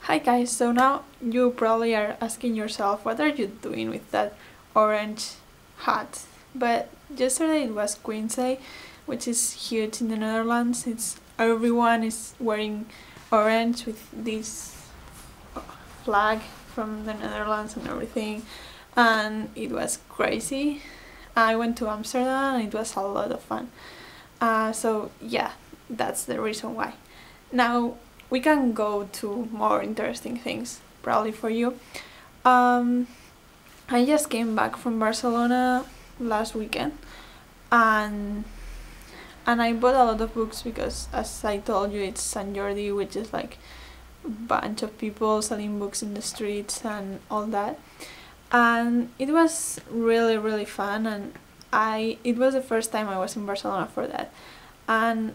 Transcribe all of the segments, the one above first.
Hi guys, so now you probably are asking yourself what are you doing with that orange hat? But yesterday it was Queen's Day, which is huge in the Netherlands. Everyone is wearing orange with this flag from the Netherlands and everything, and it was crazy. I went to Amsterdam and it was a lot of fun. So yeah, that's the reason why. Now we can go to more interesting things, probably for you. I just came back from Barcelona last weekend, and I bought a lot of books because, as I told you, it's Sant Jordi, which is like a bunch of people selling books in the streets and all that. And it was really fun, and it was the first time I was in Barcelona for that, and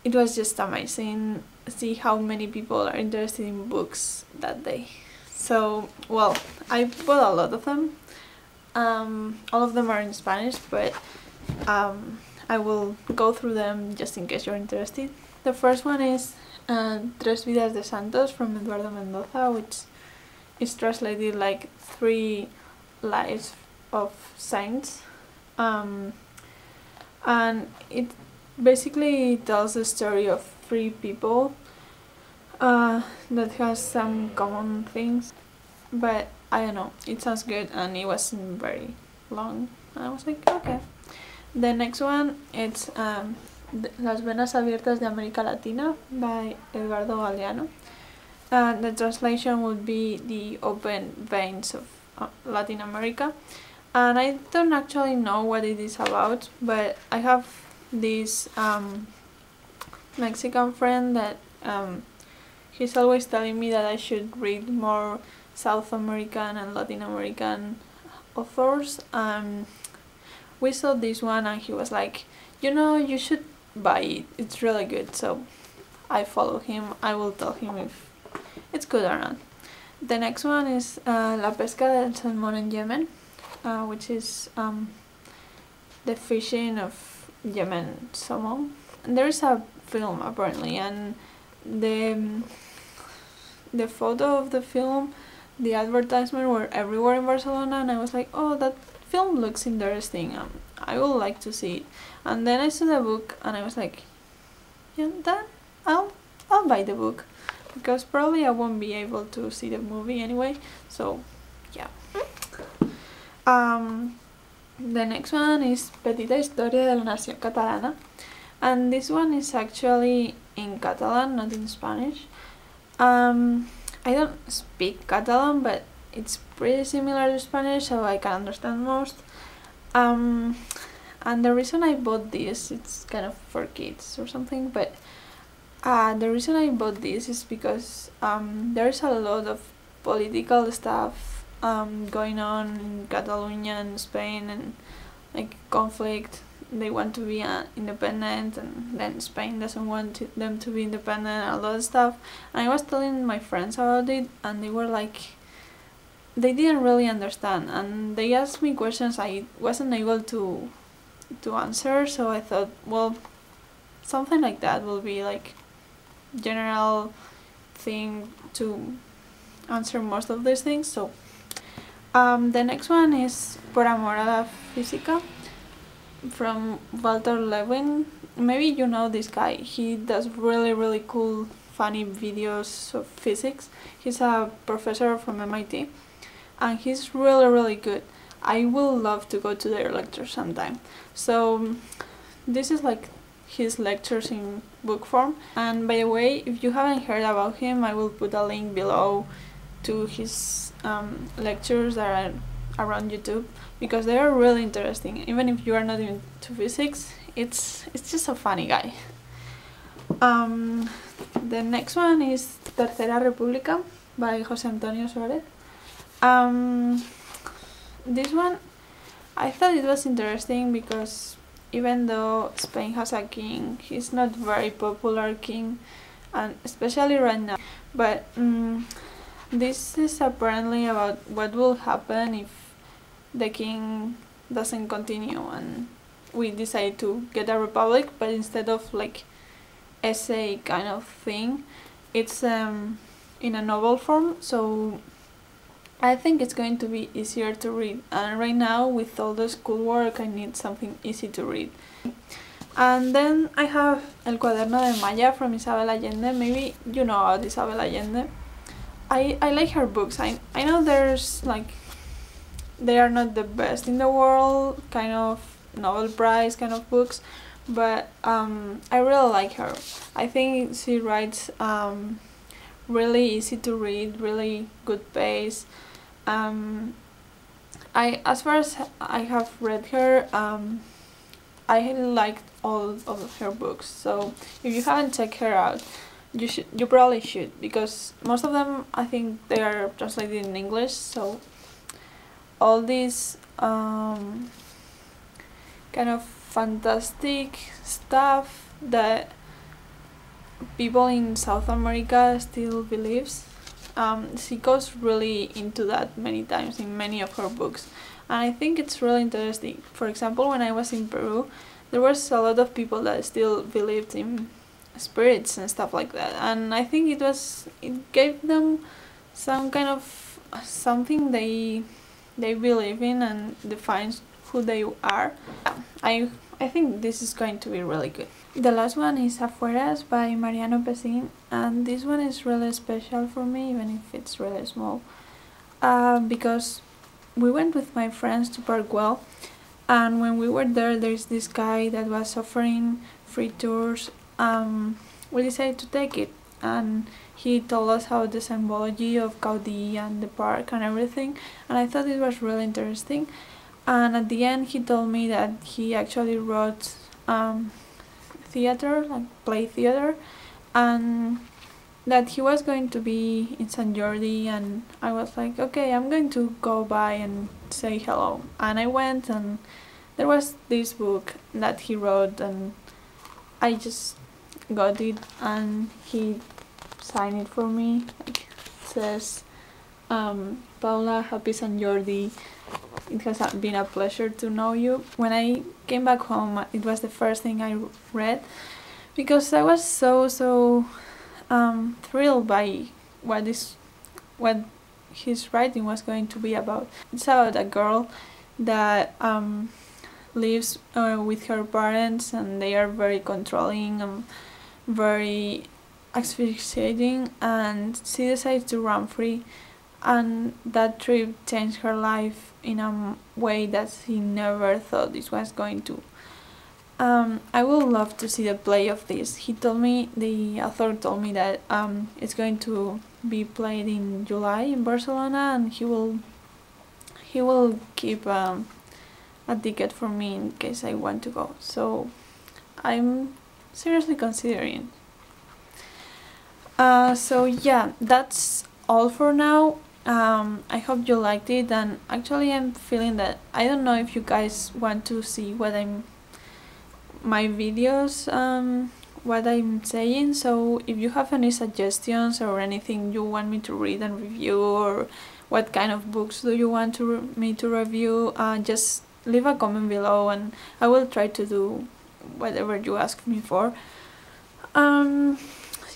it was just amazing see how many people are interested in books that day. So, well, I bought a lot of them. All of them are in Spanish, but I will go through them just in case you're interested. The first one is Vidas de Santos from Eduardo Mendoza, which is translated like 3 lives of saints. And it basically tells the story of 3 people that has some common things, but I don't know, it sounds good and it wasn't very long. I was like, okay. The next one, it's Las venas abiertas de America Latina by Eduardo Galeano. The translation would be the open veins of Latin America, and I don't actually know what it is about, but I have this Mexican friend that he's always telling me that I should read more South American and Latin American authors. We saw this one and he was like, you know, you should buy it, it's really good. So I follow him. I will tell him if it's good or not. The next one is La pesca del salmon in Yemen, which is the fishing of Yemen salmon. And there is a film apparently, and the photo of the film, the advertisement were everywhere in Barcelona, and I was like, oh, that film looks interesting, I would like to see it. And then I saw the book and I was like, yeah, then I'll buy the book, because probably I won't be able to see the movie anyway, so yeah. The next one is Petita, historia de la Nacio Catalana, and this one is actually in Catalan, not in Spanish. I don't speak Catalan, but it's pretty similar to Spanish, so I can understand most. And the reason I bought this, it's kind of for kids or something, but the reason I bought this is because there's a lot of political stuff going on in Catalonia and Spain, and like conflict. They want to be independent, and then Spain doesn't want them to be independent, a lot of stuff. And I was telling my friends about it, and they were like, they didn't really understand, and they asked me questions I wasn't able to answer. So I thought, well, something like that will be like general thing to answer most of these things. So the next one is Por amor a fisica from Walter Lewin. Maybe you know this guy. He does really cool funny videos of physics. He's a professor from MIT and he's really good. I will love to go to their lectures sometime. So this is like his lectures in book form. And by the way, if you haven't heard about him, I will put a link below to his lectures that are around YouTube, because they are really interesting. Even if you are not into physics, it's just a funny guy. The next one is Tercera, republica by José Antonio Suarez. This one, I thought it was interesting because even though Spain has a king, he's not very popular king, and especially right now. But this is apparently about what will happen if the king doesn't continue and we decide to get a republic, but instead of like essay kind of thing, it's in a novel form, so I think it's going to be easier to read, and right now with all the schoolwork I need something easy to read. And then I have El Cuaderno de Maya from Isabel Allende. Maybe you know about Isabel Allende. I like her books. I know there's like, they are not the best in the world, kind of Nobel Prize kind of books, but I really like her. I think she writes really easy to read, really good pace. As far as I have read her, I liked all of her books, so if you haven't checked her out, you probably should, because most of them I think they are translated in English, so all these kind of fantastic stuff that people in South America still believes, she goes really into that many times in many of her books, and I think it's really interesting. For example, when I was in Peru, there was a lot of people that still believed in spirits and stuff like that, and I think it gave them some kind of something they believe in and defines who they are. I think this is going to be really good. The last one is Afueras by Mariano, Pesin, and this one is really special for me, even if it's really small, because we went with my friends to Parkwell, and when we were there's this guy that was offering free tours. We decided to take it, and he told us how the symbology of Gaudí and the park and everything, and I thought it was really interesting. And at the end he told me that he actually wrote theater, like play theater, and that he was going to be in Sant Jordi, and I was like, okay, I'm going to go by and say hello. And I went, and there was this book that he wrote, and I just got it, and he signed it for me. Like, it says, Paula, happy Sant Jordi. It has been a pleasure to know you. When I came back home, it was the first thing I read, because I was so thrilled by what his writing was going to be about. It's about a girl that lives with her parents, and they are very controlling and very asphyxiating, and she decides to run free, and that trip changed her life in a way that she never thought it was going to. I would love to see the play of this. The author told me that it's going to be played in July in Barcelona, and he will keep a ticket for me in case I want to go. So I'm seriously considering. So yeah, that's all for now. I hope you liked it, and actually I'm feeling that I don't know if you guys want to see my videos, what I'm saying, so if you have any suggestions or anything you want me to read and review, or what kind of books do you want me to review, just leave a comment below and I will try to do whatever you ask me for.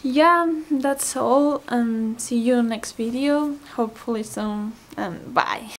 Yeah, that's all, and see you next video, hopefully soon, and bye.